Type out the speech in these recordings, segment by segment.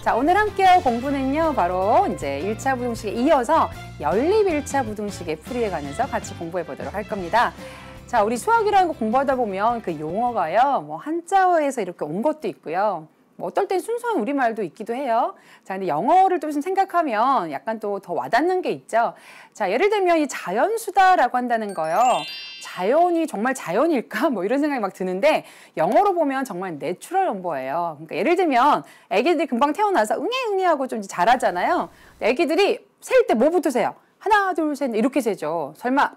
자, 오늘 함께할 공부는요, 바로 이제 1차 부등식에 이어서 연립 1차 부등식의 풀이에 관해서 같이 공부해 보도록 할 겁니다. 자, 우리 수학이라는 거 공부하다 보면 그 용어가요, 뭐 한자어에서 이렇게 온 것도 있고요. 뭐 어떨 땐 순수한 우리말도 있기도 해요. 자, 근데 영어를 또 좀 생각하면 약간 또 더 와닿는 게 있죠. 자, 예를 들면 이 자연수다라고 한다는 거요. 자연이 정말 자연일까? 뭐 이런 생각이 막 드는데 영어로 보면 정말 내추럴 넘버예요. 그러니까 예를 들면 애기들이 금방 태어나서 응애 하고 좀 자라잖아요. 애기들이 셀 때 뭐부터 세요? 하나, 둘, 셋 이렇게 세죠. 설마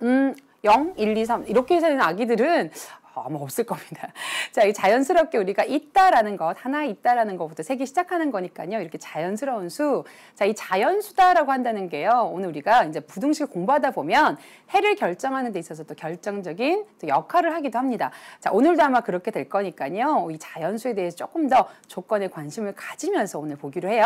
0, 1, 2, 3 이렇게 세는 아기들은 아마 없을 겁니다. 자, 이 자연스럽게 우리가 있다라는 것, 하나 있다라는 것부터 세기 시작하는 거니까요. 이렇게 자연스러운 수. 자, 이 자연수다라고 한다는 게요. 오늘 우리가 이제 부등식을 공부하다 보면 해를 결정하는 데 있어서 또 결정적인 또 역할을 하기도 합니다. 자, 오늘도 아마 그렇게 될 거니까요. 이 자연수에 대해서 조금 더 조건에 관심을 가지면서 오늘 보기로 해요.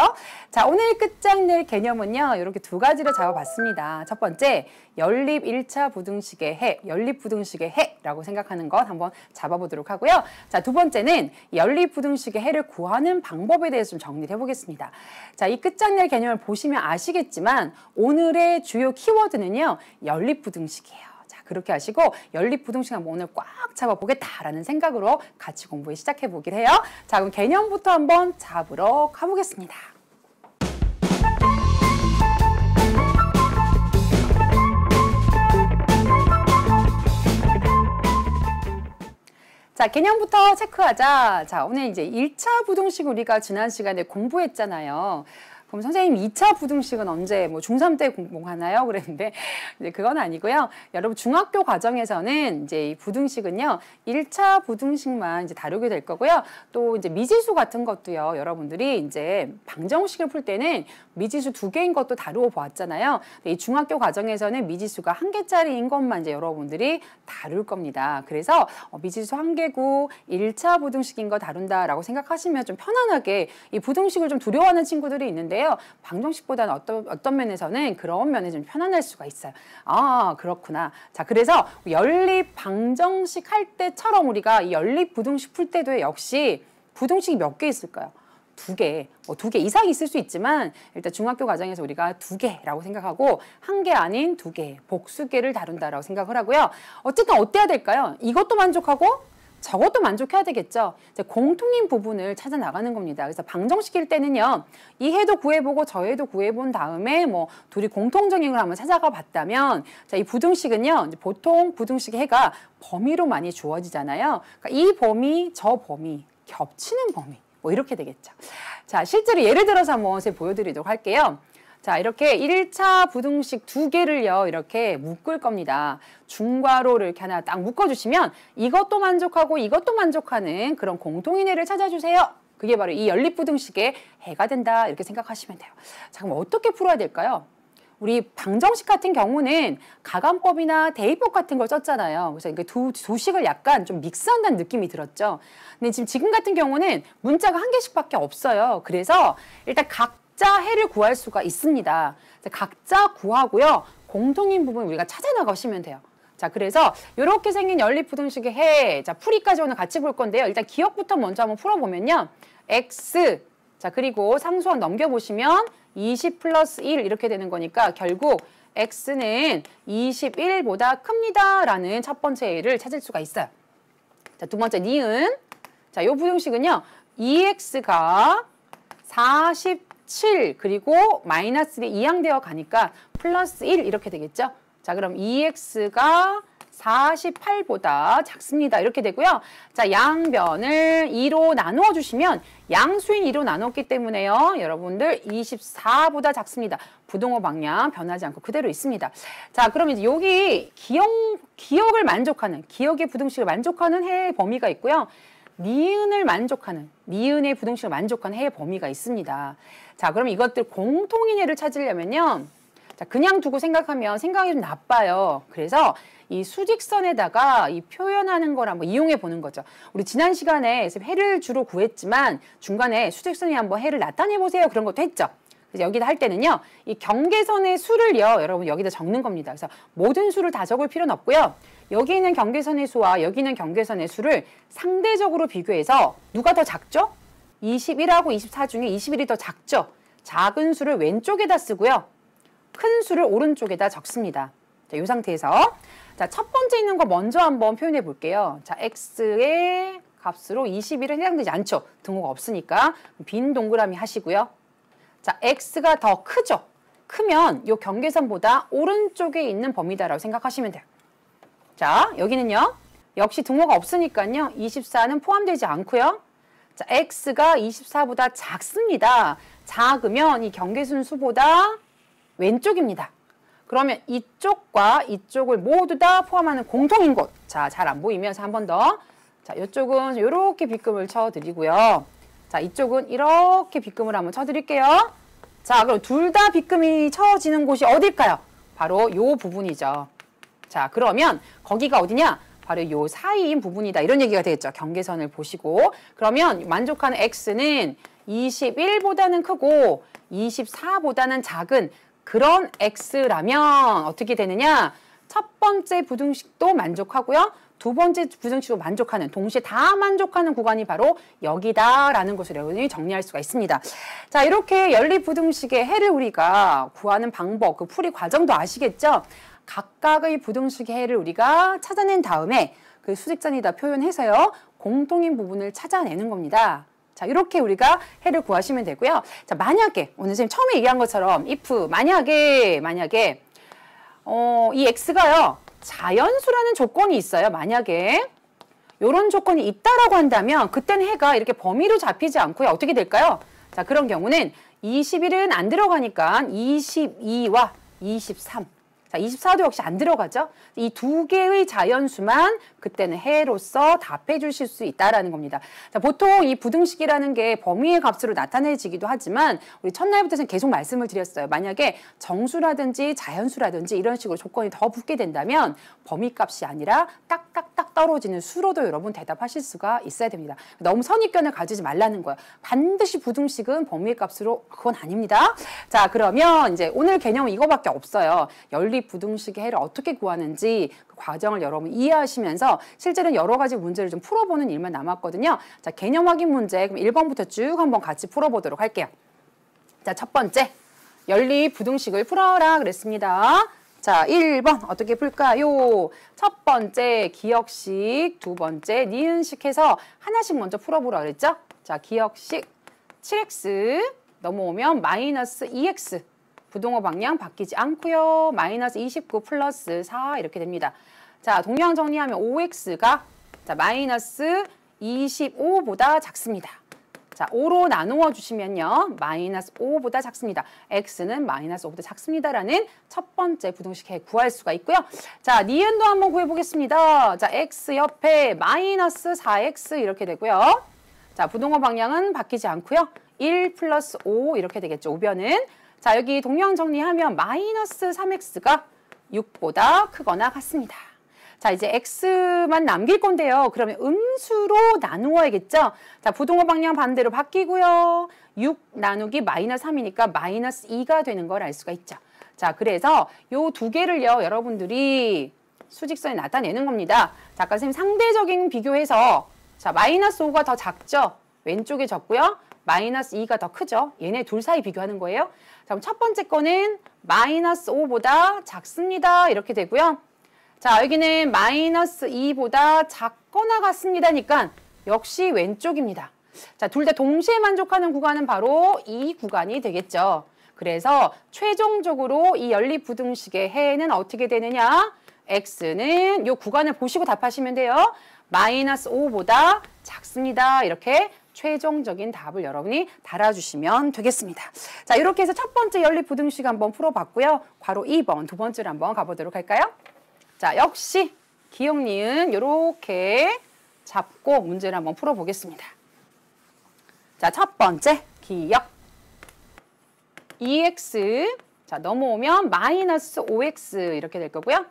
자, 오늘 끝장낼 개념은요. 이렇게 두 가지를 잡아봤습니다. 첫 번째, 연립 1차 부등식의 해, 연립 부등식의 해라고 생각하는 것 한번 잡아보도록 하고요. 자, 두 번째는 연립 부등식의 해를 구하는 방법에 대해서 좀 정리를 해보겠습니다. 자, 이 끝장낼 개념을 보시면 아시겠지만 오늘의 주요 키워드는요, 연립 부등식이에요. 자, 그렇게 하시고 연립 부등식 한번 오늘 꽉 잡아보겠다라는 생각으로 같이 공부에 시작해 보기로 해요. 자, 그럼 개념부터 한번 잡으러 가보겠습니다. 자, 개념부터 체크하자. 자, 오늘 이제 1차 부등식 우리가 지난 시간에 공부했잖아요. 그럼 선생님 2차 부등식은 언제 뭐 중3 때 공부하나요? 그랬는데 이제 그건 아니고요. 여러분 중학교 과정에서는 이제 이 부등식은요. 1차 부등식만 이제 다루게 될 거고요. 또 이제 미지수 같은 것도요. 여러분들이 이제 방정식을 풀 때는 미지수 2개인 것도 다루어 보았잖아요. 이 중학교 과정에서는 미지수가 1개짜리인 것만 이제 여러분들이 다룰 겁니다. 그래서 미지수 1개고 1차 부등식인 거 다룬다라고 생각하시면 좀 편안하게 이 부등식을 좀 두려워하는 친구들이 있는데 방정식보다는 어떤 면에서는 그런 면에 좀 편안할 수가 있어요. 아, 그렇구나. 자, 그래서 연립 방정식 할 때처럼 우리가 이 연립 부등식 풀 때도 역시 부등식이 몇 개 있을까요? 2개, 뭐 2개 이상 있을 수 있지만 일단 중학교 과정에서 우리가 2개라고 생각하고 1개 아닌 2개, 복수개를 다룬다라고 생각을 하고요. 어쨌든 어때야 될까요? 이것도 만족하고 저것도 만족해야 되겠죠. 이제 공통인 부분을 찾아 나가는 겁니다. 그래서 방정식일 때는요, 이 해도 구해보고 저 해도 구해본 다음에 뭐 둘이 공통적인 걸 한번 찾아가 봤다면, 자, 이 부등식은요, 이제 보통 부등식의 해가 범위로 많이 주어지잖아요. 그러니까 이 범위, 저 범위, 겹치는 범위, 뭐 이렇게 되겠죠. 자, 실제로 예를 들어서 한번 보여드리도록 할게요. 자, 이렇게 1차 부등식 2개를요, 이렇게 묶을 겁니다. 중괄호를 이렇게 하나 딱 묶어주시면 이것도 만족하고 이것도 만족하는 그런 공통인 해를 찾아주세요. 그게 바로 이 연립 부등식의 해가 된다. 이렇게 생각하시면 돼요. 자, 그럼 어떻게 풀어야 될까요? 우리 방정식 같은 경우는 가감법이나 대입법 같은 걸 썼잖아요. 그래서 이게 두 식을 약간 좀 믹스한다는 느낌이 들었죠. 근데 지금 같은 경우는 문자가 1개씩밖에 없어요. 그래서 일단 각자 해를 구할 수가 있습니다. 각자 구하고요. 공통인 부분 우리가 찾아 나가시면 돼요. 자, 그래서 이렇게 생긴 연립 부등식의 해, 자, 풀이까지 오늘 같이 볼 건데요. 일단 기억부터 먼저 한번 풀어보면요. x, 자, 그리고 상수항 넘겨보시면 20 플러스 1 이렇게 되는 거니까 결국 x는 21보다 큽니다. 라는 첫 번째 해를 찾을 수가 있어요. 자, 두 번째 니은. 자, 요 부등식은요. 2x가 47 그리고 마이너스에 이항되어 가니까 플러스 1 이렇게 되겠죠. 자, 그럼 2x가 48보다 작습니다. 이렇게 되고요. 자, 양변을 2로 나누어 주시면 양수인 2로 나눴기 때문에요. 여러분들 24보다 작습니다. 부동호 방향 변하지 않고 그대로 있습니다. 자, 그럼 이제 여기 기억을 만족하는, 기억의 부등식을 만족하는 해의 범위가 있고요. 니은을 만족하는, 니은의 부등식을 만족하는 해의 범위가 있습니다. 자, 그럼 이것들 공통인 해를 찾으려면요. 자, 그냥 두고 생각하면 생각이 좀 나빠요. 그래서 이 수직선에다가 이 표현하는 걸 한번 이용해 보는 거죠. 우리 지난 시간에 해를 주로 구했지만 중간에 수직선에 한번 해를 나타내 보세요. 그런 것도 했죠. 그래서 여기다 할 때는요. 이 경계선의 수를요. 여러분 여기다 적는 겁니다. 그래서 모든 수를 다 적을 필요는 없고요. 여기 있는 경계선의 수와 여기 있는 경계선의 수를 상대적으로 비교해서 누가 더 작죠? 21하고 24 중에 21이 더 작죠? 작은 수를 왼쪽에다 쓰고요. 큰 수를 오른쪽에다 적습니다. 자, 이 상태에서 자, 첫 번째 있는 거 먼저 한번 표현해 볼게요. 자, x의 값으로 21은 해당되지 않죠. 등호가 없으니까 빈 동그라미 하시고요. 자, x가 더 크죠? 크면 이 경계선보다 오른쪽에 있는 범위다라고 생각하시면 돼요. 자, 여기는요. 역시 등호가 없으니까요. 24는 포함되지 않고요. 자, x가 24보다 작습니다. 작으면 이 경계선 수보다 왼쪽입니다. 그러면 이쪽과 이쪽을 모두 다 포함하는 공통인 곳. 자, 잘 안 보이면 한 번 더. 자, 이쪽은 이렇게 빗금을 쳐드리고요. 자, 이쪽은 이렇게 빗금을 한번 쳐드릴게요. 자, 그럼 둘 다 빗금이 쳐지는 곳이 어딜까요? 바로 요 부분이죠. 자, 그러면 거기가 어디냐? 바로 요 사이인 부분이다. 이런 얘기가 되겠죠. 경계선을 보시고. 그러면 만족하는 x는 21보다는 크고 24보다는 작은 그런 x라면 어떻게 되느냐? 첫 번째 부등식도 만족하고요. 두 번째 부등식도 만족하는, 동시에 다 만족하는 구간이 바로 여기다라는 것을 여러분이 정리할 수가 있습니다. 자, 이렇게 연립부등식의 해를 우리가 구하는 방법, 그 풀이 과정도 아시겠죠? 각각의 부등식의 해를 우리가 찾아낸 다음에 그 수직선이다 표현해서요. 공통인 부분을 찾아내는 겁니다. 자, 이렇게 우리가 해를 구하시면 되고요. 자, 만약에 오늘 선생님 처음에 얘기한 것처럼 if 만약에 이 x가요. 자연수라는 조건이 있어요. 만약에 이런 조건이 있다라고 한다면 그때는 해가 이렇게 범위로 잡히지 않고요. 어떻게 될까요? 자, 그런 경우는 21은 안 들어가니까 22와 23. 자, 24도 역시 안 들어가죠. 이 두 개의 자연수만 그때는 해로서 답해 주실 수 있다라는 겁니다. 자, 보통 이 부등식이라는 게 범위의 값으로 나타내지기도 하지만 우리 첫날부터는 계속 말씀을 드렸어요. 만약에 정수라든지 자연수라든지 이런 식으로 조건이 더 붙게 된다면 범위 값이 아니라 딱딱딱 떨어지는 수로도 여러분 대답하실 수가 있어야 됩니다. 너무 선입견을 가지지 말라는 거예요. 반드시 부등식은 범위의 값으로 그건 아닙니다. 자, 그러면 이제 오늘 개념은 이거밖에 없어요. 연립부등식의 해를 어떻게 구하는지 그 과정을 여러분 이해하시면서 실제로 여러 가지 문제를 좀 풀어보는 일만 남았거든요. 자, 개념 확인 문제 그럼 1번부터 쭉 한번 같이 풀어보도록 할게요. 자, 첫 번째 연립부등식을 풀어라 그랬습니다. 자, 1번 어떻게 풀까요? 첫 번째 기역식, 두 번째 니은식 해서 하나씩 먼저 풀어보라 그랬죠? 자, 기역식 7x 넘어오면 마이너스 2x 부동호 방향 바뀌지 않고요. 마이너스 29 플러스 4 이렇게 됩니다. 자, 동량 정리하면 5x가 자, 마이너스 25보다 작습니다. 자, 5로 나누어 주시면요. 마이너스 5보다 작습니다. x는 마이너스 5보다 작습니다라는 첫 번째 부등식 해 구할 수가 있고요. 자, 니은도 한번 구해보겠습니다. 자, x 옆에 마이너스 4x 이렇게 되고요. 자, 부동호 방향은 바뀌지 않고요. 1 플러스 5 이렇게 되겠죠. 우변은. 자, 여기 동량 정리하면 마이너스 3x가 6보다 크거나 같습니다. 자, 이제 x만 남길 건데요. 그러면 음수로 나누어야겠죠? 자, 부동호 방향 반대로 바뀌고요. 6 나누기 마이너스 3이니까 마이너스 2가 되는 걸 알 수가 있죠. 자, 그래서 요 두 개를요, 여러분들이 수직선에 나타내는 겁니다. 자, 아까 선생님 상대적인 비교해서 자, 마이너스 5가 더 작죠? 왼쪽에 적고요. 마이너스 2가 더 크죠? 얘네 둘 사이 비교하는 거예요. 자, 그럼 첫 번째 거는 마이너스 5보다 작습니다. 이렇게 되고요. 자, 여기는 마이너스 2보다 작거나 같습니다니까 역시 왼쪽입니다. 자, 둘 다 동시에 만족하는 구간은 바로 이 구간이 되겠죠. 그래서 최종적으로 이 연립부등식의 해는 어떻게 되느냐? x는 이 구간을 보시고 답하시면 돼요. 마이너스 5보다 작습니다. 이렇게 최종적인 답을 여러분이 달아주시면 되겠습니다. 자, 이렇게 해서 첫 번째 연립부등식 한번 풀어봤고요. 괄호 2번, 두 번째로 한번 가보도록 할까요? 자, 역시 기역, 니은 이렇게 잡고 문제를 한번 풀어보겠습니다. 자, 첫 번째 기역 2x 자, 넘어오면 마이너스 5x 이렇게 될 거고요.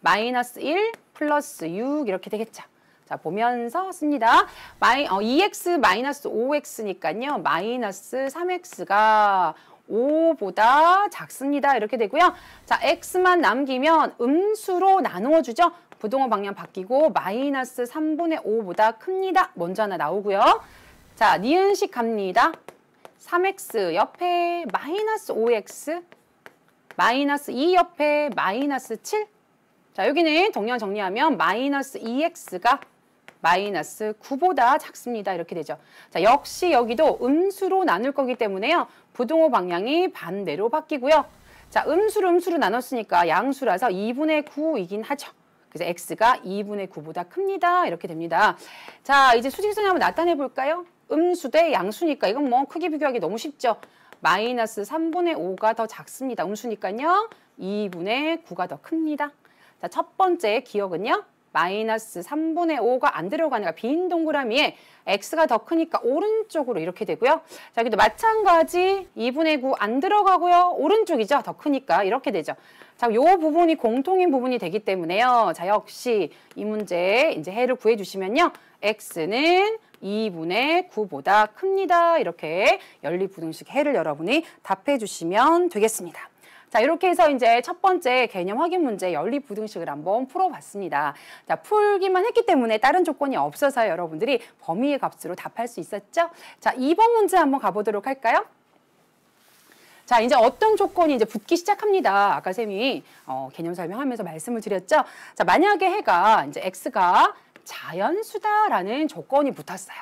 마이너스 1 플러스 6 이렇게 되겠죠. 자, 보면서 씁니다. 2x 마이너스 5x니까요. 마이너스 3x가 5보다 작습니다. 이렇게 되고요. 자, x만 남기면 음수로 나누어 주죠. 부동호 방향 바뀌고 마이너스 3분의 5보다 큽니다. 먼저 하나 나오고요. 자, 니은식 갑니다. 3x 옆에 마이너스 5x, 마이너스 2 옆에 마이너스 7. 자, 여기는 동량 정리하면 마이너스 2x가 마이너스 9보다 작습니다. 이렇게 되죠. 자, 역시 여기도 음수로 나눌 거기 때문에요. 부등호 방향이 반대로 바뀌고요. 자, 음수로 나눴으니까 양수라서 2분의 9이긴 하죠. 그래서 x가 2분의 9보다 큽니다. 이렇게 됩니다. 자, 이제 수직선을 한번 나타내 볼까요? 음수 대 양수니까 이건 뭐 크기 비교하기 너무 쉽죠. 마이너스 3분의 5가 더 작습니다. 음수니까요. 2분의 9가 더 큽니다. 자, 첫 번째 기억은요. 마이너스 3분의 5가 안 들어가니까 빈 동그라미에 x가 더 크니까 오른쪽으로 이렇게 되고요. 자, 여기도 마찬가지 2분의 9 안 들어가고요. 오른쪽이죠. 더 크니까 이렇게 되죠. 자, 요 부분이 공통인 부분이 되기 때문에요. 자, 역시 이 문제 이제 해를 구해 주시면요. x는 2분의 9보다 큽니다. 이렇게 연립부등식 해를 여러분이 답해 주시면 되겠습니다. 자, 이렇게 해서 이제 첫 번째 개념 확인 문제 연립부등식을 한번 풀어봤습니다. 자, 풀기만 했기 때문에 다른 조건이 없어서 여러분들이 범위의 값으로 답할 수 있었죠? 자, 2번 문제 한번 가보도록 할까요? 자, 이제 어떤 조건이 이제 붙기 시작합니다. 아까 쌤이 개념 설명하면서 말씀을 드렸죠? 자, 만약에 해가 이제 x가 자연수다라는 조건이 붙었어요.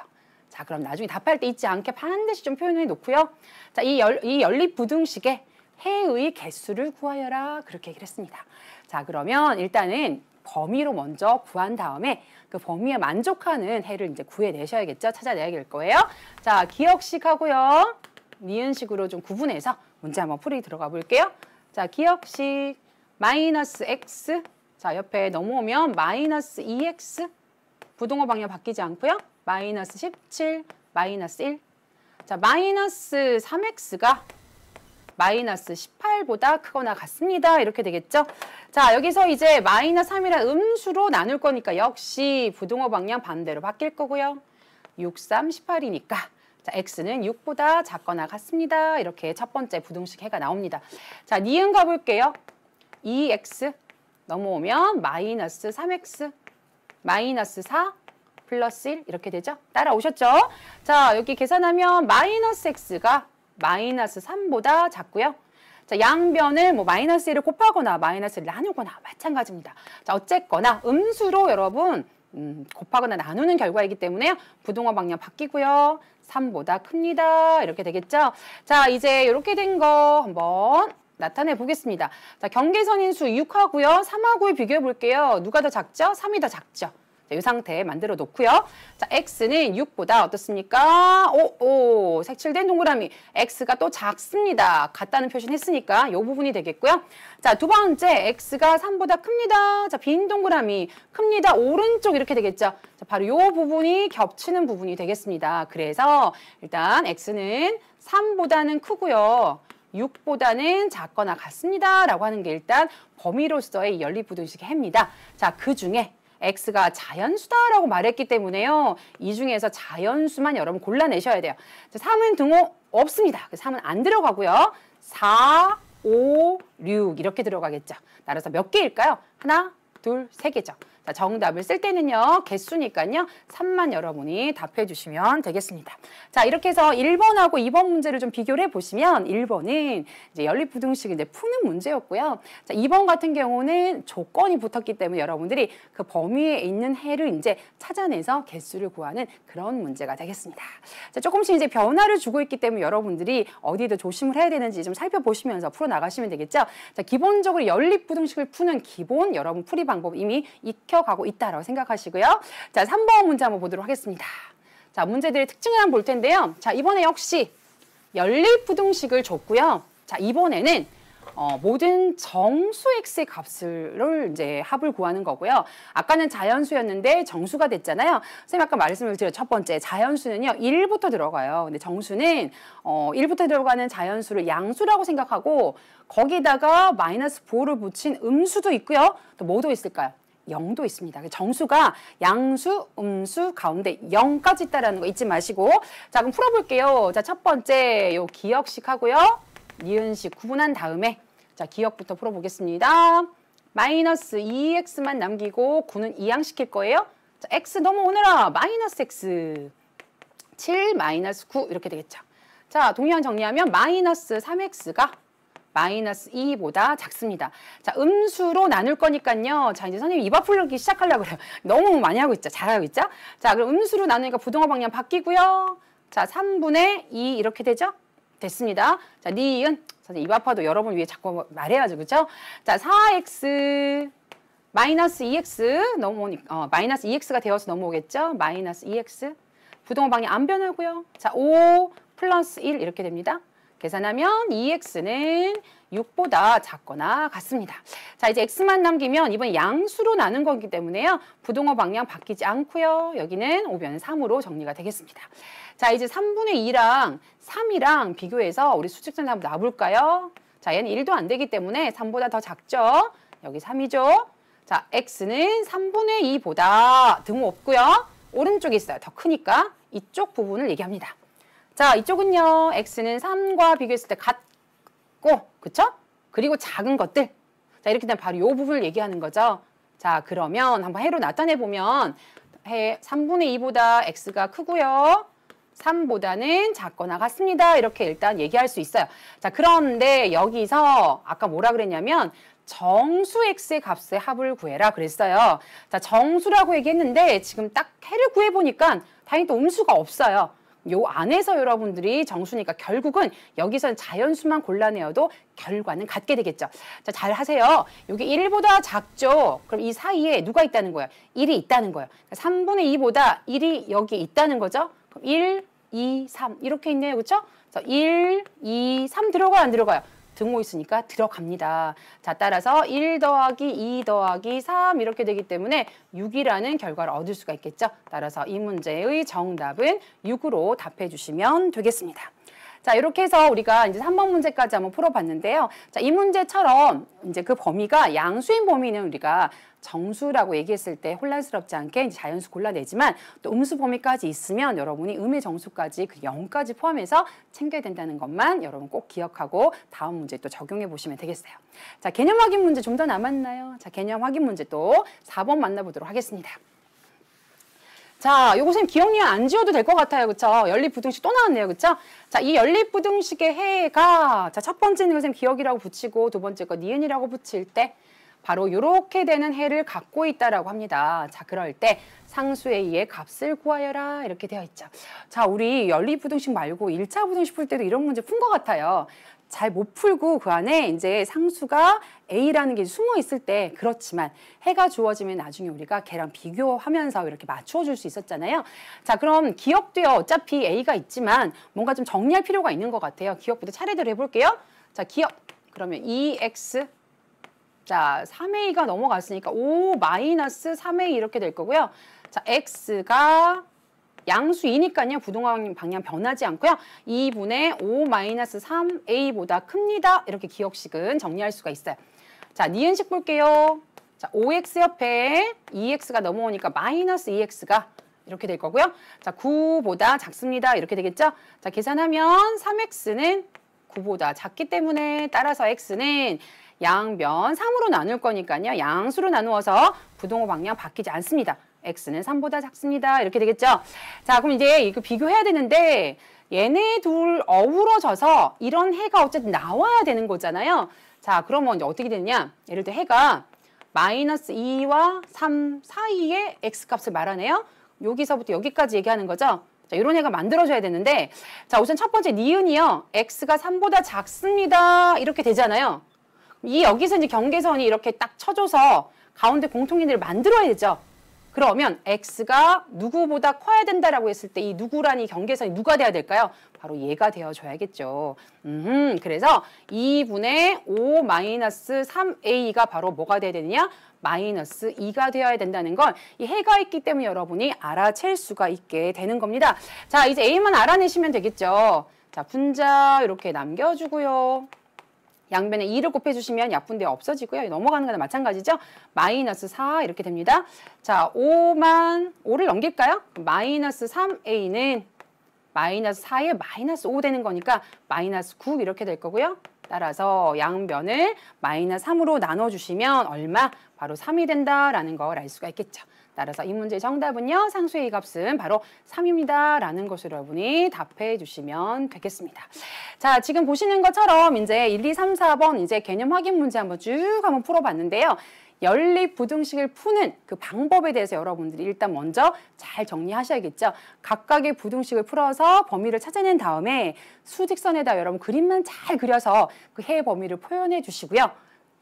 자, 그럼 나중에 답할 때 잊지 않게 반드시 좀 표현해 놓고요. 자, 이 연립부등식의 해의 개수를 구하여라. 그렇게 얘기를 했습니다. 자, 그러면 일단은 범위로 먼저 구한 다음에 그 범위에 만족하는 해를 이제 구해내셔야겠죠. 찾아내야 될 거예요. 자, 기억식 하고요. 니은식으로 좀 구분해서 문제 한번 풀이 들어가 볼게요. 자, 기억식 마이너스 x. 자, 옆에 넘어오면 마이너스 2x. 부등호 방향 바뀌지 않고요. 마이너스 17, 마이너스 1. 자, 마이너스 3x가 마이너스 18보다 크거나 같습니다. 이렇게 되겠죠. 자, 여기서 이제 마이너스 3이란 음수로 나눌 거니까 역시 부등호 방향 반대로 바뀔 거고요. 6, 3, 18이니까 자, x는 6보다 작거나 같습니다. 이렇게 첫 번째 부등식 해가 나옵니다. 자, 니은 가볼게요. 2x 넘어오면 마이너스 3x 마이너스 4 플러스 1 이렇게 되죠. 따라오셨죠? 자, 여기 계산하면 마이너스 x가 마이너스 3보다 작고요. 자, 양변을 뭐 마이너스 1을 곱하거나 마이너스 1을 나누거나 마찬가지입니다. 자, 어쨌거나 음수로 여러분 곱하거나 나누는 결과이기 때문에 부등호 방향 바뀌고요. 3보다 큽니다. 이렇게 되겠죠. 자, 이제 이렇게 된 거 한번 나타내 보겠습니다. 자, 경계선인 수 6하고요. 3하고 비교해 볼게요. 누가 더 작죠? 3이 더 작죠. 자, 이 상태 만들어 놓고요. 자, x는 6보다 어떻습니까? 색칠된 동그라미. x가 또 작습니다. 같다는 표시는 했으니까 이 부분이 되겠고요. 자, 두 번째 x가 3보다 큽니다. 자, 빈 동그라미 큽니다. 오른쪽 이렇게 되겠죠. 자, 바로 이 부분이 겹치는 부분이 되겠습니다. 그래서 일단 x는 3보다는 크고요. 6보다는 작거나 같습니다. 라고 하는 게 일단 범위로서의 연립부등식의 해입니다. 자, 그 중에 x가 자연수다라고 말했기 때문에요. 이 중에서 자연수만 여러분 골라내셔야 돼요. 자, 3은 등호 없습니다. 3은 안 들어가고요. 4, 5, 6 이렇게 들어가겠죠. 따라서 몇 개일까요? 하나, 둘, 세 개죠. 자, 정답을 쓸 때는요. 개수니까요. 3만 여러분이 답해 주시면 되겠습니다. 자, 이렇게 해서 1번하고 2번 문제를 좀 비교를 해보시면 1번은 이제 연립부등식을 이제 푸는 문제였고요. 자, 2번 같은 경우는 조건이 붙었기 때문에 여러분들이 그 범위에 있는 해를 이제 찾아내서 개수를 구하는 그런 문제가 되겠습니다. 자, 조금씩 이제 변화를 주고 있기 때문에 여러분들이 어디에 조심을 해야 되는지 좀 살펴보시면서 풀어나가시면 되겠죠. 자, 기본적으로 연립부등식을 푸는 기본 여러분 풀이 방법 이미 익혀가고 있다라고 생각하시고요. 자, 3번 문제 한번 보도록 하겠습니다. 자, 문제들의 특징을 한번 볼 텐데요. 자, 이번에 역시 연립부등식을 줬고요. 자, 이번에는 모든 정수 x의 값을 이제 합을 구하는 거고요. 아까는 자연수였는데 정수가 됐잖아요. 선생님 아까 말씀을 드렸죠. 첫 번째 자연수는요. 1부터 들어가요. 근데 정수는 1부터 들어가는 자연수를 양수라고 생각하고 거기다가 마이너스 보호를 붙인 음수도 있고요. 또 뭐도 있을까요? 0도 있습니다. 정수가 양수, 음수 가운데 0까지 있다는 거 잊지 마시고. 자, 그럼 풀어볼게요. 자, 첫 번째 요 기억식 하고요. 니은식 구분한 다음에 자, 기억부터 풀어보겠습니다. 마이너스 2x만 남기고 9는 이항시킬 거예요. 자, x 넘어오느라 마이너스 x. 7 마이너스 9 이렇게 되겠죠. 자, 동의원 정리하면 마이너스 3x가 마이너스 2보다 작습니다. 자, 음수로 나눌 거니까요. 자, 이제 선생님 입 아프기 시작하려고 그래요. 너무 많이 하고 있죠. 잘하고 있죠? 자, 그럼 음수로 나누니까 부동호 방향 바뀌고요. 자, 3분의 2 이렇게 되죠? 됐습니다. 자, 니은 선생님 입 아파도 여러분 위해 자꾸 말해야죠. 그렇죠? 자, 4x 마이너스 2x 넘어오니까 마이너스 2x가 되어서 넘어오겠죠? 마이너스 2x 부동호 방향 안 변하고요. 자, 5 플러스 1 이렇게 됩니다. 계산하면 2x는 6보다 작거나 같습니다. 자, 이제 x만 남기면 이번 양수로 나눈 거기 때문에요. 부동호 방향 바뀌지 않고요. 여기는 5변 3으로 정리가 되겠습니다. 자, 이제 3분의 2랑 3이랑 비교해서 우리 수직선을 한번 놔볼까요? 자, 얘는 1도 안 되기 때문에 3보다 더 작죠? 여기 3이죠? 자, x는 3분의 2보다 등호 없고요. 오른쪽에 있어요. 더 크니까 이쪽 부분을 얘기합니다. 자, 이쪽은요. x는 3과 비교했을 때 같고, 그쵸? 그리고 작은 것들. 자, 이렇게 되면 바로 이 부분을 얘기하는 거죠. 자, 그러면 한번 해로 나타내보면 3분의 2보다 x가 크고요. 3보다는 작거나 같습니다. 이렇게 일단 얘기할 수 있어요. 자, 그런데 여기서 아까 뭐라 그랬냐면 정수 x의 값의 합을 구해라 그랬어요. 자, 정수라고 얘기했는데 지금 딱 해를 구해보니까 다행히 또 음수가 없어요. 요 안에서 여러분들이 정수니까 결국은 여기서는 자연수만 골라내어도 결과는 같게 되겠죠. 자, 잘 하세요. 여기 1보다 작죠? 그럼 이 사이에 누가 있다는 거예요? 1이 있다는 거예요. 3분의 2보다 1이 여기 있다는 거죠? 그럼 1, 2, 3 이렇게 있네요. 그렇죠? 그래서 1, 2, 3 들어가요? 안 들어가요? 등호 있으니까 들어갑니다. 자, 따라서 1 더하기 2 더하기 3 이렇게 되기 때문에 6이라는 결과를 얻을 수가 있겠죠. 따라서 이 문제의 정답은 6으로 답해 주시면 되겠습니다. 자, 이렇게 해서 우리가 이제 3번 문제까지 한번 풀어봤는데요. 자, 이 문제처럼 이제 그 범위가 양수인 범위는 우리가 정수라고 얘기했을 때 혼란스럽지 않게 이제 자연수 골라내지만 또 음수 범위까지 있으면 여러분이 음의 정수까지 그 0까지 포함해서 챙겨야 된다는 것만 여러분 꼭 기억하고 다음 문제 또 적용해 보시면 되겠어요. 자, 개념 확인 문제 좀 더 남았나요? 자, 개념 확인 문제 또 4번 만나보도록 하겠습니다. 자, 요거 선생님 기억니은 안 지워도 될 것 같아요. 그쵸? 연립부등식 또 나왔네요. 그쵸? 자, 이 연립부등식의 해가 자, 첫 번째는 선생님 기억이라고 붙이고 두 번째 거 니은이라고 붙일 때 바로 이렇게 되는 해를 갖고 있다라고 합니다. 자, 그럴 때 상수 A의 값을 구하여라 이렇게 되어 있죠. 자, 우리 연립부등식 말고 1차 부등식 풀 때도 이런 문제 푼 것 같아요. 잘 못 풀고 그 안에 이제 상수가 A라는 게 숨어 있을 때 그렇지만 해가 주어지면 나중에 우리가 걔랑 비교하면서 이렇게 맞춰 줄 수 있었잖아요. 자, 그럼 기억도요. 어차피 A가 있지만 뭔가 좀 정리할 필요가 있는 것 같아요. 기억부터 차례대로 해볼게요. 자, 기억. 그러면 2x 자, 3a가 넘어갔으니까 5 마이너스 3a 이렇게 될 거고요. 자, x가 양수이니까요. 부동항 방향 변하지 않고요. 2분의 5 마이너스 3a보다 큽니다. 이렇게 기억식은 정리할 수가 있어요. 자, 니은식 볼게요. 자, 5x 옆에 2x가 넘어오니까 마이너스 2x가 이렇게 될 거고요. 자, 9보다 작습니다. 이렇게 되겠죠? 자, 계산하면 3x는 9보다 작기 때문에 따라서 x는 양변 3으로 나눌 거니까요. 양수로 나누어서 부동호 방향 바뀌지 않습니다. x는 3보다 작습니다. 이렇게 되겠죠? 자, 그럼 이제 이거 비교해야 되는데 얘네 둘 어우러져서 이런 해가 어쨌든 나와야 되는 거잖아요. 자, 그러면 이제 어떻게 되느냐? 예를 들어 해가 마이너스 2와 3 사이의 x값을 말하네요. 여기서부터 여기까지 얘기하는 거죠. 자, 이런 애가 만들어져야 되는데 자, 우선 첫 번째 니은이요. x가 3보다 작습니다. 이렇게 되잖아요. 이 여기서 이제 경계선이 이렇게 딱 쳐줘서 가운데 공통인을 만들어야 되죠. 그러면 x가 누구보다 커야 된다라고 했을 때 이 누구라는 경계선이 누가 돼야 될까요? 바로 얘가 되어줘야겠죠. 그래서 2분의 5 마이너스 3a가 바로 뭐가 돼야 되느냐? 마이너스 2가 되어야 된다는 걸 이 해가 있기 때문에 여러분이 알아챌 수가 있게 되는 겁니다. 자, 이제 a만 알아내시면 되겠죠. 자, 분자 이렇게 남겨주고요. 양변에 2를 곱해주시면 약분대 없어지고요. 넘어가는 거나 마찬가지죠. 마이너스 4 이렇게 됩니다. 자, 5를 넘길까요? 마이너스 3a는 마이너스 4에 마이너스 5 되는 거니까 마이너스 9 이렇게 될 거고요. 따라서 양변을 마이너스 3으로 나눠주시면 얼마? 바로 3이 된다라는 걸 알 수가 있겠죠. 따라서 이 문제의 정답은요. 상수의 이 값은 바로 3입니다. 라는 것으로 여러분이 답해 주시면 되겠습니다. 자, 지금 보시는 것처럼 이제 1, 2, 3, 4번 이제 개념 확인 문제 한번 풀어봤는데요. 연립부등식을 푸는 그 방법에 대해서 여러분들이 일단 먼저 잘 정리하셔야겠죠. 각각의 부등식을 풀어서 범위를 찾아낸 다음에 수직선에다 여러분 그림만 잘 그려서 그 해의 범위를 표현해 주시고요.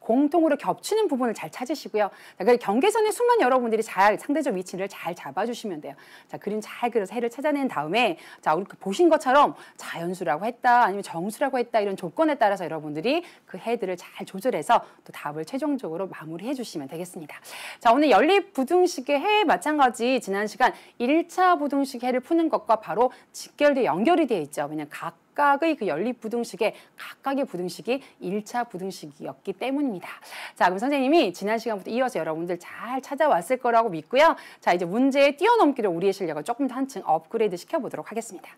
공통으로 겹치는 부분을 잘 찾으시고요. 자, 그 경계선의 수만 여러분들이 잘 상대적 위치를 잘 잡아주시면 돼요. 자, 그림 잘 그려서 해를 찾아낸 다음에 자, 우리 보신 것처럼 자연수라고 했다 아니면 정수라고 했다 이런 조건에 따라서 여러분들이 그 해들을 잘 조절해서 또 답을 최종적으로 마무리해 주시면 되겠습니다. 자, 오늘 연립부등식의 해 마찬가지 지난 시간 1차 부등식 해를 푸는 것과 바로 직결돼 연결이 되어 있죠. 왜냐하면 각각의 그 연립부등식의 각각의 부등식이 1차 부등식이었기 때문입니다. 자, 그럼 선생님이 지난 시간부터 이어서 여러분들 잘 찾아왔을 거라고 믿고요. 자, 이제 문제에 뛰어넘기로 우리의 실력을 조금 더 한층 업그레이드 시켜보도록 하겠습니다.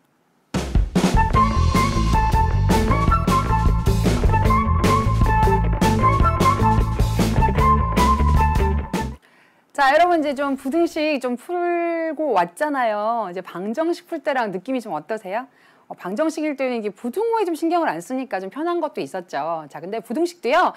자, 여러분 이제 좀 부등식 좀 풀고 왔잖아요. 이제 방정식 풀 때랑 느낌이 좀 어떠세요? 방정식일 때는 이게 부등호에 좀 신경을 안 쓰니까 좀 편한 것도 있었죠. 자, 근데 부등식도요.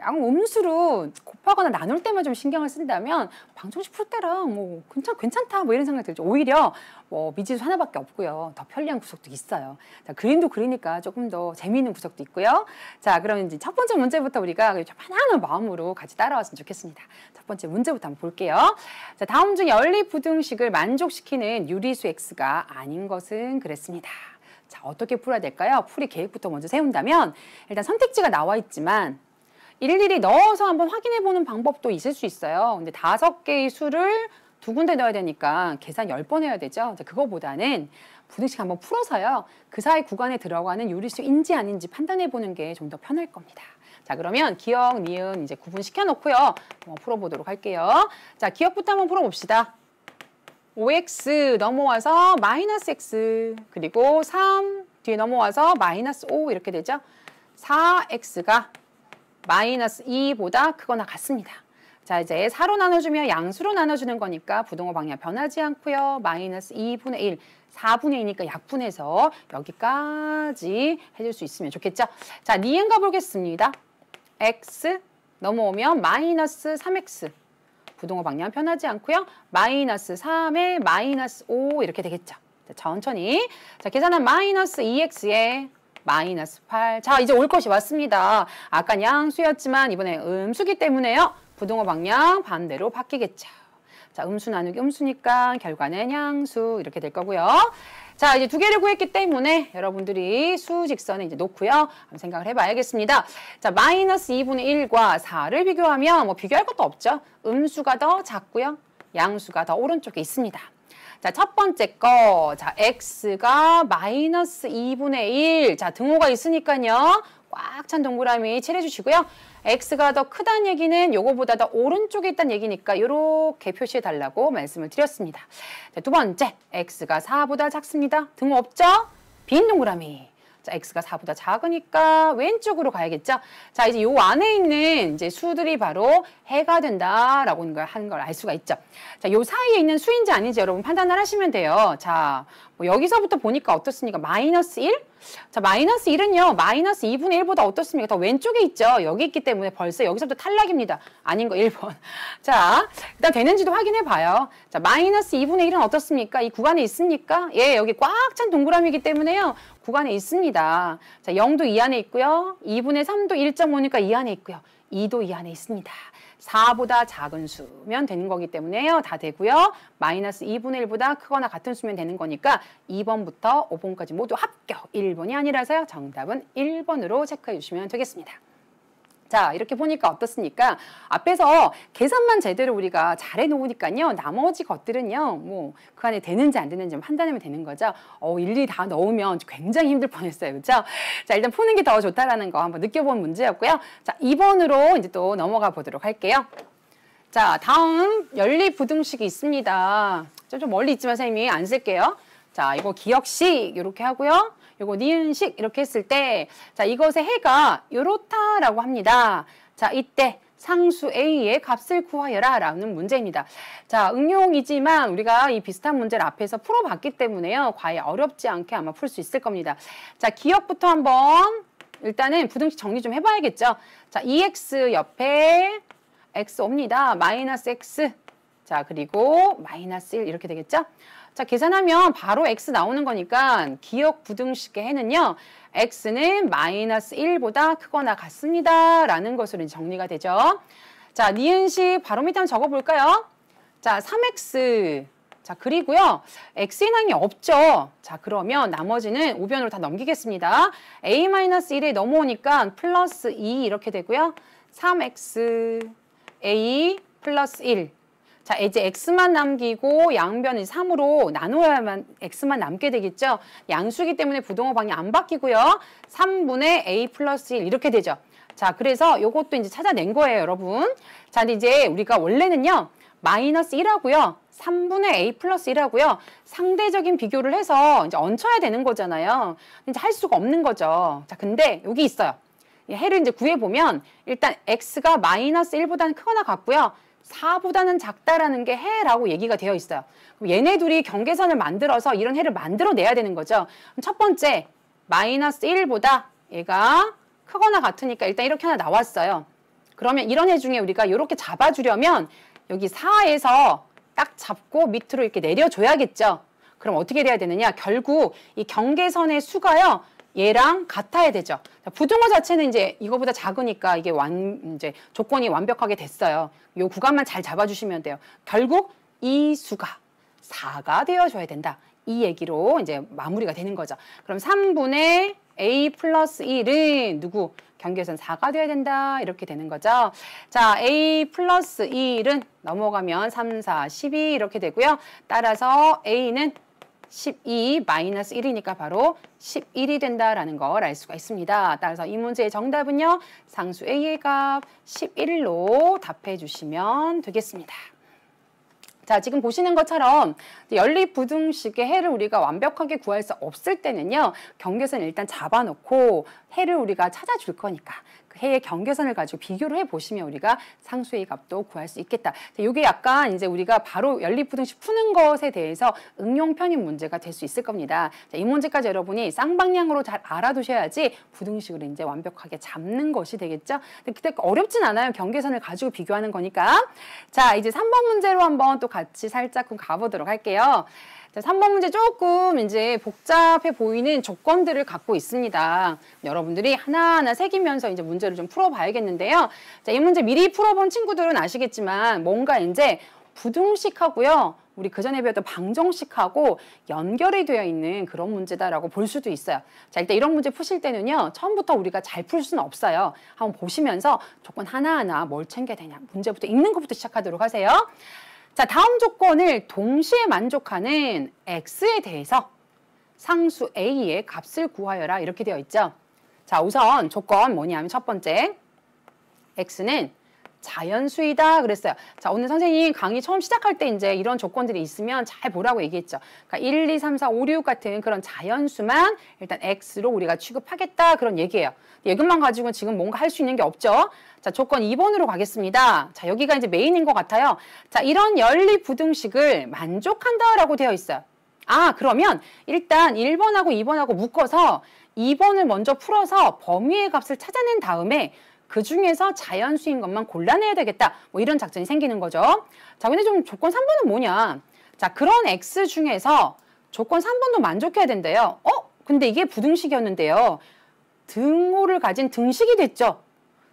음수로 곱하거나 나눌 때만 좀 신경을 쓴다면 방정식 풀 때랑 뭐 괜찮다 뭐 이런 생각이 들죠. 오히려 뭐 미지수 하나밖에 없고요. 더 편리한 구석도 있어요. 자, 그림도 그리니까 조금 더 재미있는 구석도 있고요. 자, 그럼 이제 첫 번째 문제부터 우리가 편안한 마음으로 같이 따라왔으면 좋겠습니다. 첫 번째 문제부터 한번 볼게요. 자, 다음 중 연립부등식을 만족시키는 유리수 x가 아닌 것은 그랬습니다. 자, 어떻게 풀어야 될까요? 풀이 계획부터 먼저 세운다면 일단 선택지가 나와 있지만 일일이 넣어서 한번 확인해 보는 방법도 있을 수 있어요. 근데 5개의 수를 2군데 넣어야 되니까 계산 10번 해야 되죠. 그거보다는 부등식 한번 풀어서요. 그 사이 구간에 들어가는 유리수인지 아닌지 판단해 보는 게 좀 더 편할 겁니다. 자, 그러면 기억, 니은 이제 구분시켜 놓고요. 한번 풀어보도록 할게요. 자, 기억부터 한번 풀어봅시다. 5x 넘어와서 마이너스 x 그리고 3 뒤에 넘어와서 마이너스 5 이렇게 되죠. 4x가 마이너스 2보다 크거나 같습니다. 자, 이제 4로 나눠주면 양수로 나눠주는 거니까 부등호 방향 변하지 않고요. 마이너스 2분의 1, 4분의 2니까 약분해서 여기까지 해줄 수 있으면 좋겠죠. 자, 니은 가보겠습니다. x 넘어오면 마이너스 3x. 부등호 방향 변하지 않고요. 마이너스 3에 마이너스 5 이렇게 되겠죠. 자, 천천히. 자, 계산한 마이너스 2x에 마이너스 8. 자, 이제 올 것이 왔습니다. 아까 양수였지만 이번에 음수기 때문에요. 부등호 방향 반대로 바뀌겠죠. 자, 음수 나누기 음수니까 결과는 양수 이렇게 될 거고요. 자, 이제 2개를 구했기 때문에 여러분들이 수직선에 이제 놓고요. 한번 생각을 해봐야겠습니다. 자, 마이너스 2분의 1과 4를 비교하면 뭐 비교할 것도 없죠. 음수가 더 작고요. 양수가 더 오른쪽에 있습니다. 자, 첫 번째 거. 자, x가 마이너스 2분의 1. 자, 등호가 있으니까요. 꽉 찬 동그라미 칠해주시고요. x가 더 크다는 얘기는 요거보다 더 오른쪽에 있다는 얘기니까 이렇게 표시해 달라고 말씀을 드렸습니다. 자, 두 번째, x가 4보다 작습니다. 등호 없죠? 빈 동그라미. 자, x가 4보다 작으니까 왼쪽으로 가야겠죠? 자, 이제 요 안에 있는 이제 수들이 바로 해가 된다라고 하는 걸 알 수가 있죠. 자, 요 사이에 있는 수인지 아닌지 여러분 판단을 하시면 돼요. 자, 뭐 여기서부터 보니까 어떻습니까? 마이너스 1? 자, 마이너스 1은요, 마이너스 2분의 1보다 어떻습니까? 더 왼쪽에 있죠? 여기 있기 때문에 벌써 여기서부터 탈락입니다. 아닌 거 1번. 자, 일단 되는지도 확인해 봐요. 자, 마이너스 2분의 1은 어떻습니까? 이 구간에 있습니까? 예, 여기 꽉 찬 동그라미이기 때문에요. 구간에 있습니다. 자, 0도 이 안에 있고요. 2분의 3도 1.5니까 이 안에 있고요. 2도 이 안에 있습니다. 4보다 작은 수면 되는 거기 때문에요. 다 되고요. 마이너스 2분의 1보다 크거나 같은 수면 되는 거니까 2번부터 5번까지 모두 합격. 1번이 아니라서요. 정답은 1번으로 체크해 주시면 되겠습니다. 자, 이렇게 보니까 어떻습니까? 앞에서 계산만 제대로 우리가 잘해 놓으니까요. 나머지 것들은요. 뭐 그 안에 되는지 안 되는지 판단하면 되는 거죠. 일일이 다 넣으면 굉장히 힘들 뻔했어요. 그렇죠? 자, 일단 푸는 게 더 좋다라는 거 한번 느껴본 문제였고요. 자, 2번으로 이제 또 넘어가 보도록 할게요. 자, 다음 연립부등식이 있습니다. 좀 멀리 있지만 선생님이 안 쓸게요. 자, 이거 기억식 이렇게 하고요. 요거 니은식 이렇게 했을 때, 자, 이것의 해가 요렇다라고 합니다. 자, 이때 상수 A의 값을 구하여라 라는 문제입니다. 자, 응용이지만 우리가 이 비슷한 문제를 앞에서 풀어봤기 때문에요. 과연 어렵지 않게 아마 풀 수 있을 겁니다. 자, 기억부터 한번 일단은 부등식 정리 좀 해봐야겠죠. 자, 2x 옆에 x 옵니다. 마이너스 x. 자, 그리고 마이너스 1 이렇게 되겠죠. 자, 계산하면 바로 x 나오는 거니까 기억 부등식의 해는요. x는 마이너스 1보다 크거나 같습니다. 라는 것으로 정리가 되죠. 자, 니은식 바로 밑에 한번 적어볼까요? 자, 3x. 자, 그리고요. x인항이 없죠. 자, 그러면 나머지는 우변으로 다 넘기겠습니다. a-1에 넘어오니까 플러스 2 이렇게 되고요. 3x a 플러스 1. 자, 이제 x만 남기고 양변을 3으로 나눠야만 x만 남게 되겠죠. 양수기 때문에 부동호방이 안 바뀌고요. 3분의 a 플러스 1 이렇게 되죠. 자, 그래서 요것도 이제 찾아낸 거예요, 여러분. 자, 근데 이제 우리가 원래는요. 마이너스 1하고요. 3분의 a 플러스 1하고요. 상대적인 비교를 해서 이제 얹혀야 되는 거잖아요. 이제 할 수가 없는 거죠. 자, 근데 여기 있어요. 해를 이제 구해보면 일단 x가 마이너스 1보다는 크거나 같고요. 4보다는 작다라는 게 해라고 얘기가 되어 있어요. 그럼 얘네 둘이 경계선을 만들어서 이런 해를 만들어내야 되는 거죠. 그럼 첫 번째, 마이너스 1보다 얘가 크거나 같으니까 일단 이렇게 하나 나왔어요. 그러면 이런 해 중에 우리가 이렇게 잡아주려면 여기 4에서 딱 잡고 밑으로 이렇게 내려줘야겠죠. 그럼 어떻게 돼야 되느냐? 결국 이 경계선의 수가요. 얘랑 같아야 되죠. 부등호 자체는 이제 이거보다 작으니까 이게 이제 조건이 완벽하게 됐어요. 요 구간만 잘 잡아주시면 돼요. 결국 이 수가 4가 되어줘야 된다. 이 얘기로 이제 마무리가 되는 거죠. 그럼 3분의 a 플러스 1은 누구? 경계선 4가 돼야 된다. 이렇게 되는 거죠. 자, a 플러스 1은 넘어가면 3, 4, 12 이렇게 되고요. 따라서 a는 12 마이너스 1이니까 바로 11이 된다라는 걸 알 수가 있습니다. 따라서 이 문제의 정답은요. 상수 A의 값 11로 답해 주시면 되겠습니다. 자, 지금 보시는 것처럼 연립부등식의 해를 우리가 완벽하게 구할 수 없을 때는요. 경계선을 일단 잡아놓고 해를 우리가 찾아줄 거니까 그 해의 경계선을 가지고 비교를 해보시면 우리가 상수의 값도 구할 수 있겠다. 이게 약간 이제 우리가 바로 연립부등식 푸는 것에 대해서 응용 편입 문제가 될 수 있을 겁니다. 자, 이 문제까지 여러분이 쌍방향으로 잘 알아두셔야지 부등식을 이제 완벽하게 잡는 것이 되겠죠. 근데 그때 어렵진 않아요. 경계선을 가지고 비교하는 거니까. 자, 이제 3번 문제로 한번 또 같이 살짝 가보도록 할게요. 자, 3번 문제 조금 이제 복잡해 보이는 조건들을 갖고 있습니다. 여러분들이 하나하나 새기면서 이제 문제를 좀 풀어봐야겠는데요. 자, 이 문제 미리 풀어본 친구들은 아시겠지만 뭔가 이제 부등식하고요. 우리 그전에 배웠던 방정식하고 연결이 되어 있는 그런 문제다라고 볼 수도 있어요. 자, 일단 이런 문제 푸실 때는요. 처음부터 우리가 잘 풀 수는 없어요. 한번 보시면서 조건 하나하나 뭘 챙겨야 되냐. 문제부터 읽는 것부터 시작하도록 하세요. 자, 다음 조건을 동시에 만족하는 x에 대해서 상수 a의 값을 구하여라 이렇게 되어 있죠. 자, 우선 조건 뭐냐면 첫 번째 x는 자연수이다 그랬어요. 자, 오늘 선생님 강의 처음 시작할 때 이제 이런 조건들이 있으면 잘 보라고 얘기했죠. 그러니까 1, 2, 3, 4, 5, 6 같은 그런 자연수만 일단 x로 우리가 취급하겠다 그런 얘기예요. 이것만 가지고는 지금 뭔가 할 수 있는 게 없죠. 자, 조건 2번으로 가겠습니다. 자, 여기가 이제 메인인 것 같아요. 자, 이런 연립부등식을 만족한다라고 되어 있어요. 아, 그러면 일단 1번하고 2번하고 묶어서 2번을 먼저 풀어서 범위의 값을 찾아낸 다음에 그 중에서 자연수인 것만 골라내야 되겠다. 뭐 이런 작전이 생기는 거죠. 자, 근데 좀 조건 3번은 뭐냐? 자, 그런 x 중에서 조건 3번도 만족해야 된대요. 근데 이게 부등식이었는데요. 등호를 가진 등식이 됐죠.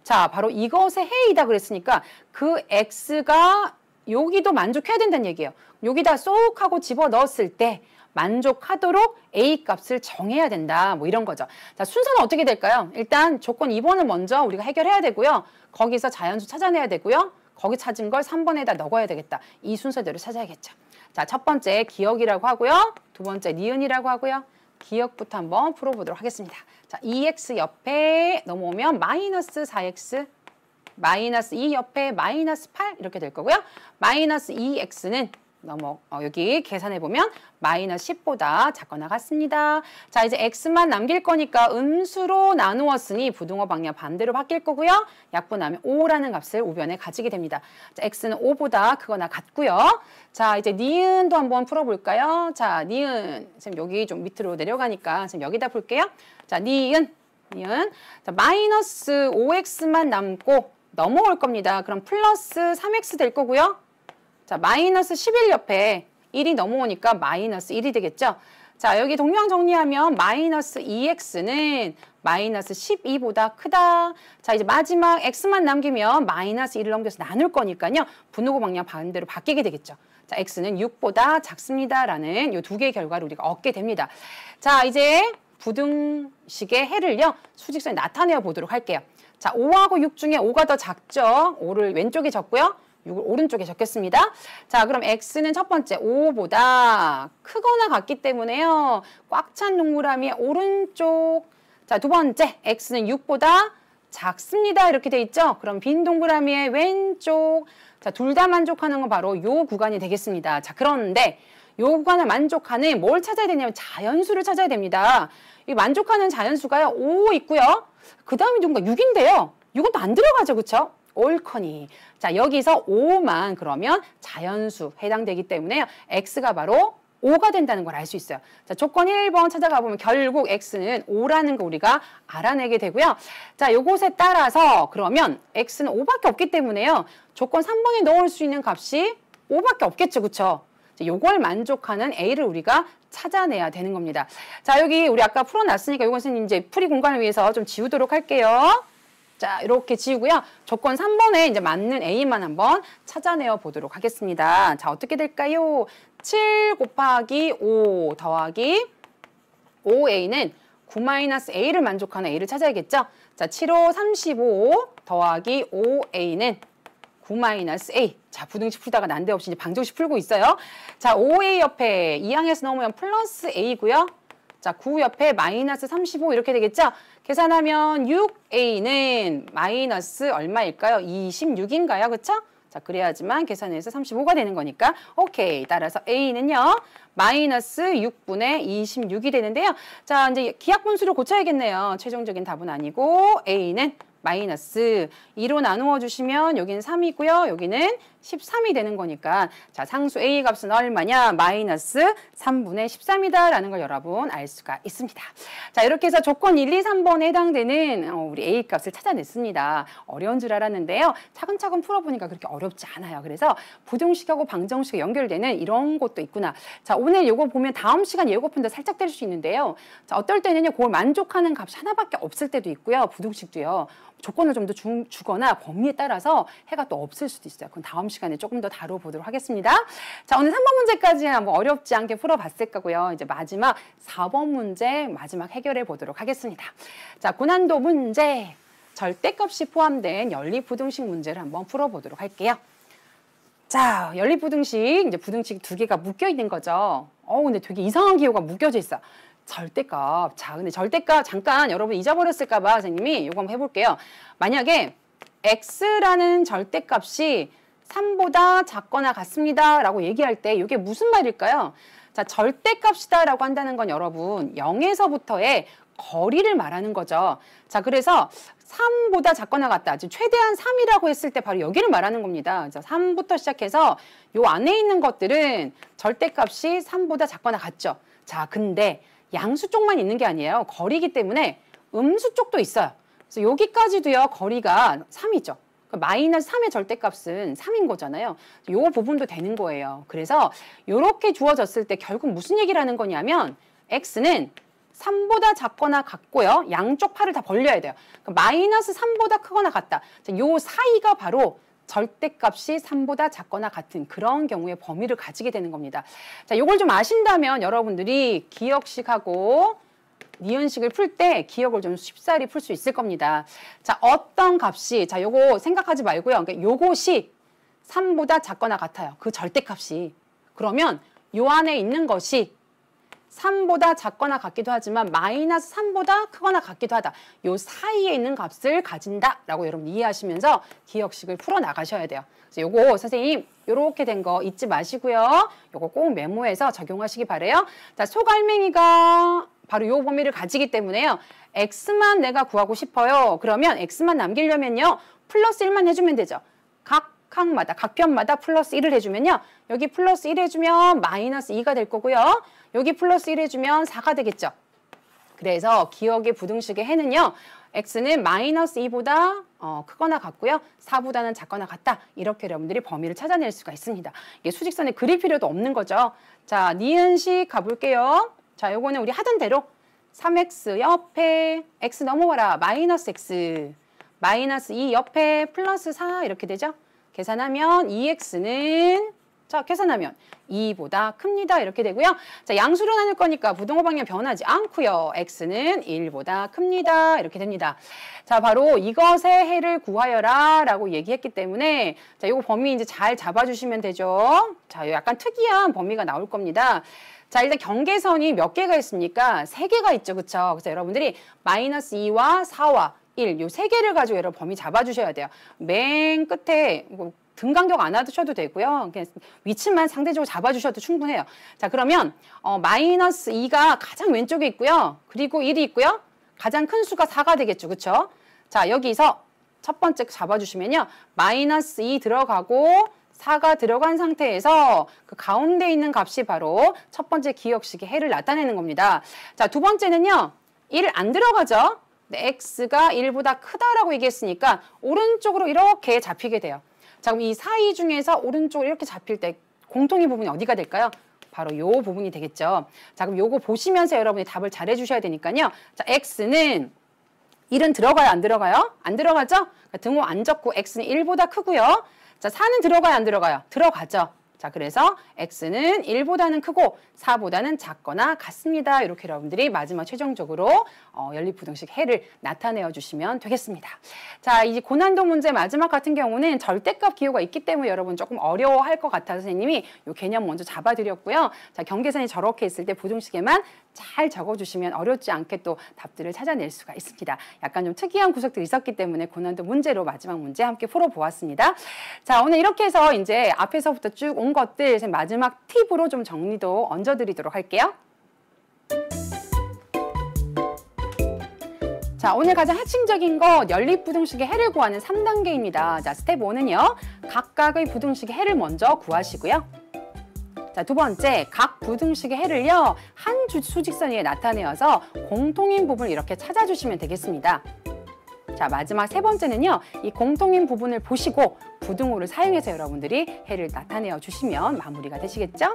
자, 바로 이것의 해이다 그랬으니까 그 x가 여기도 만족해야 된다는 얘기예요. 여기다 쏙 하고 집어넣었을 때 만족하도록 A 값을 정해야 된다. 뭐 이런 거죠. 자, 순서는 어떻게 될까요? 일단 조건 2번을 먼저 우리가 해결해야 되고요. 거기서 자연수 찾아내야 되고요. 거기 찾은 걸 3번에다 넣어야 되겠다. 이 순서대로 찾아야겠죠. 자, 첫 번째 기억이라고 하고요. 두 번째 니은이라고 하고요. 기억부터 한번 풀어보도록 하겠습니다. 자, 2x 옆에 넘어오면 마이너스 4x, 마이너스 2 옆에 마이너스 8 이렇게 될 거고요. 마이너스 2x는 여기 계산해보면 마이너스 10보다 작거나 같습니다. 자, 이제 x만 남길 거니까 음수로 나누었으니 부등호 방향 반대로 바뀔 거고요. 약분하면 5라는 값을 우변에 가지게 됩니다. 자, x는 5보다 크거나 같고요. 자, 이제 니은도 한번 풀어볼까요? 자, 니은. 지금 여기 좀 밑으로 내려가니까 지금 여기다 볼게요. 자, 니은. 자, 마이너스 5x만 남고 넘어올 겁니다. 그럼 플러스 3x 될 거고요. 자, 마이너스 11 옆에 1이 넘어오니까 마이너스 1이 되겠죠? 자, 여기 동량 정리하면 마이너스 2x는 마이너스 12보다 크다. 자, 이제 마지막 x만 남기면 마이너스 1을 넘겨서 나눌 거니까요. 분호고 방향 반대로 바뀌게 되겠죠. 자, x는 6보다 작습니다라는 이 두 개의 결과를 우리가 얻게 됩니다. 자, 이제 부등식의 해를요. 수직선에 나타내어 보도록 할게요. 자, 5하고 6 중에 5가 더 작죠? 5를 왼쪽에 적고요. 6을 오른쪽에 적겠습니다. 자, 그럼 x는 첫 번째 5보다 크거나 같기 때문에요. 꽉 찬 동그라미의 오른쪽. 자, 두 번째 x는 6보다 작습니다. 이렇게 돼 있죠? 그럼 빈 동그라미의 왼쪽. 자, 둘 다 만족하는 건 바로 요 구간이 되겠습니다. 자, 그런데 요 구간을 만족하는 뭘 찾아야 되냐면 자연수를 찾아야 됩니다. 이 만족하는 자연수가요. 5 있고요. 그 다음이 누군가 6인데요. 6은 또 안 들어가죠. 그쵸? 옳거니. 자, 여기서 5만 그러면 자연수 해당되기 때문에 x가 바로 5가 된다는 걸 알 수 있어요. 자, 조건 1번 찾아가 보면 결국 x는 5라는 거 우리가 알아내게 되고요. 자, 요것에 따라서 그러면 x는 5밖에 없기 때문에요. 조건 3번에 넣을 수 있는 값이 5밖에 없겠죠. 그쵸? 요걸 만족하는 a를 우리가 찾아내야 되는 겁니다. 자, 여기 우리 아까 풀어놨으니까 이것은 이제 풀이 공간을 위해서 좀 지우도록 할게요. 자, 이렇게 지우고요. 조건 3번에 이제 맞는 a만 한번 찾아내어 보도록 하겠습니다. 자, 어떻게 될까요? 7 곱하기 5 더하기 5a는 9-a를 만족하는 a를 찾아야겠죠? 자, 7호 35 더하기 5a는 9-a. 자, 부등식 풀다가 난데없이 이제 방정식 풀고 있어요. 자, 5a 옆에 2항에서 넘으면 플러스 a고요. 자, 9 옆에 마이너스 35 이렇게 되겠죠? 계산하면 6a는 마이너스 얼마일까요? 26인가요? 그쵸? 자, 그래야지만 계산해서 35가 되는 거니까 오케이. 따라서 a는요. 마이너스 6분의 26이 되는데요. 자, 이제 기하분수를 고쳐야겠네요. 최종적인 답은 아니고 a는 마이너스 2로 나누어 주시면 여기는 3이고요. 여기는 13이 되는 거니까 자, 상수 A 값은 얼마냐? 마이너스 3분의 13이다라는 걸 여러분 알 수가 있습니다. 자, 이렇게 해서 조건 1, 2, 3번에 해당되는 우리 A 값을 찾아냈습니다. 어려운 줄 알았는데요. 차근차근 풀어보니까 그렇게 어렵지 않아요. 그래서 부등식하고 방정식이 연결되는 이런 것도 있구나. 자, 오늘 요거 보면 다음 시간 예고 푼다 살짝 될 수 있는데요. 자, 어떨 때는요. 그걸 만족하는 값이 하나밖에 없을 때도 있고요. 부등식도요. 조건을 좀 더 주거나 범위에 따라서 해가 또 없을 수도 있어요. 그럼 다음 시간에 조금 더 다뤄보도록 하겠습니다. 자, 오늘 3번 문제까지 한번 어렵지 않게 풀어봤을 거고요. 이제 마지막 4번 문제 마지막 해결해 보도록 하겠습니다. 자, 고난도 문제, 절대값이 포함된 연립부등식 문제를 한번 풀어보도록 할게요. 자, 연립부등식, 이제 부등식 두 개가 묶여 있는 거죠. 근데 되게 이상한 기호가 묶여져 있어. 절대값. 자, 근데 절대값 잠깐 여러분 잊어버렸을까봐 선생님이 이거 한번 해볼게요. 만약에 x라는 절대값이 3보다 작거나 같습니다 라고 얘기할 때 이게 무슨 말일까요? 자, 절대값이다 라고 한다는 건 여러분 0에서부터의 거리를 말하는 거죠. 자, 그래서 3보다 작거나 같다. 지금 최대한 3이라고 했을 때 바로 여기를 말하는 겁니다. 자, 3부터 시작해서 요 안에 있는 것들은 절대값이 3보다 작거나 같죠. 자, 근데 양수 쪽만 있는 게 아니에요. 거리이기 때문에 음수 쪽도 있어요. 그래서 여기까지도요. 거리가 3이죠. 마이너스 3의 절대값은 3인 거잖아요. 이 부분도 되는 거예요. 그래서 이렇게 주어졌을 때 결국 무슨 얘기를 하는 거냐면 x는 3보다 작거나 같고요. 양쪽 팔을 다 벌려야 돼요. 마이너스 3보다 크거나 같다. 이 사이가 바로 절대값이 3보다 작거나 같은 그런 경우의 범위를 가지게 되는 겁니다. 자, 요걸 좀 아신다면 여러분들이 기억식하고 니은식을 풀 때 기억을 좀 쉽사리 풀 수 있을 겁니다. 자, 어떤 값이, 자, 요거 생각하지 말고요. 그러니까 요것이 3보다 작거나 같아요. 그 절대값이. 그러면 요 안에 있는 것이 3보다 작거나 같기도 하지만 마이너스 3보다 크거나 같기도 하다. 요 사이에 있는 값을 가진다라고 여러분 이해하시면서 기억식을 풀어 나가셔야 돼요. 그래서 요거 선생님 요렇게 된 거 잊지 마시고요. 요거 꼭 메모해서 적용하시기 바래요. 자, 소갈맹이가 바로 요 범위를 가지기 때문에요. x만 내가 구하고 싶어요. 그러면 x만 남기려면요. 플러스 1만 해주면 되죠. 각 편마다 플러스 1을 해주면요. 여기 플러스 1 해주면 마이너스 2가 될 거고요. 여기 플러스 1 해주면 4가 되겠죠. 그래서 기억의 부등식의 해는요. x는 마이너스 2보다 크거나 같고요. 4보다는 작거나 같다. 이렇게 여러분들이 범위를 찾아낼 수가 있습니다. 이게 수직선에 그릴 필요도 없는 거죠. 자, 니은식 가볼게요. 자, 요거는 우리 하던 대로 3x 옆에 x 넘어가라. 마이너스 x. 마이너스 2 옆에 플러스 4 이렇게 되죠. 계산하면 2x는 자, 계산하면 2보다 큽니다. 이렇게 되고요. 자, 양수로 나눌 거니까 부등호 방향 변하지 않고요. x는 1보다 큽니다. 이렇게 됩니다. 자, 바로 이것의 해를 구하여라 라고 얘기했기 때문에 자, 요거 범위 이제 잘 잡아주시면 되죠. 자, 약간 특이한 범위가 나올 겁니다. 자, 일단 경계선이 몇 개가 있습니까? 3개가 있죠. 그쵸? 그래서 여러분들이 마이너스 2와 4와 1, 요 3개를 가지고 여러분 범위 잡아주셔야 돼요. 맨 끝에 등 간격 안 하셔도 되고요. 그냥 위치만 상대적으로 잡아주셔도 충분해요. 자, 그러면 마이너스 2가 가장 왼쪽에 있고요. 그리고 1이 있고요. 가장 큰 수가 4가 되겠죠. 그쵸? 자, 여기서 첫 번째 잡아주시면요. 마이너스 2 들어가고 4가 들어간 상태에서 그 가운데 있는 값이 바로 첫 번째 기억식의 해를 나타내는 겁니다. 자, 두 번째는요. 1 안 들어가죠. x가 1보다 크다라고 얘기했으니까 오른쪽으로 이렇게 잡히게 돼요. 자, 그럼 이 사이 중에서 오른쪽으로 이렇게 잡힐 때 공통의 부분이 어디가 될까요? 바로 요 부분이 되겠죠. 자, 그럼 요거 보시면서 여러분이 답을 잘 해주셔야 되니까요. 자, x는 1은 들어가요? 안 들어가요? 안 들어가죠? 그러니까 등호 안 적고 x는 1보다 크고요. 자, 4는 들어가요? 안 들어가요? 들어가죠. 자, 그래서 x는 1보다는 크고 4보다는 작거나 같습니다. 이렇게 여러분들이 마지막 최종적으로 연립부등식 해를 나타내어 주시면 되겠습니다. 자, 이제 고난도 문제 마지막 같은 경우는 절대값 기호가 있기 때문에 여러분 조금 어려워할 것 같아서 선생님이 이 개념 먼저 잡아드렸고요. 자, 경계선이 저렇게 있을 때 부등식에만 잘 적어주시면 어렵지 않게 또 답들을 찾아낼 수가 있습니다. 약간 좀 특이한 구석들이 있었기 때문에 고난도 문제로 마지막 문제 함께 풀어보았습니다. 자, 오늘 이렇게 해서 이제 앞에서부터 쭉 온 것들 마지막 팁으로 좀 정리도 얹어드리도록 할게요. 자, 오늘 가장 핵심적인 거 연립부등식의 해를 구하는 3단계입니다. 자, 스텝 1은요. 각각의 부등식의 해를 먼저 구하시고요. 자, 두 번째, 각 부등식의 해를요. 한 수직선 위에 나타내어서 공통인 부분을 이렇게 찾아주시면 되겠습니다. 자, 마지막 세 번째는요. 이 공통인 부분을 보시고 부등호를 사용해서 여러분들이 해를 나타내어 주시면 마무리가 되시겠죠?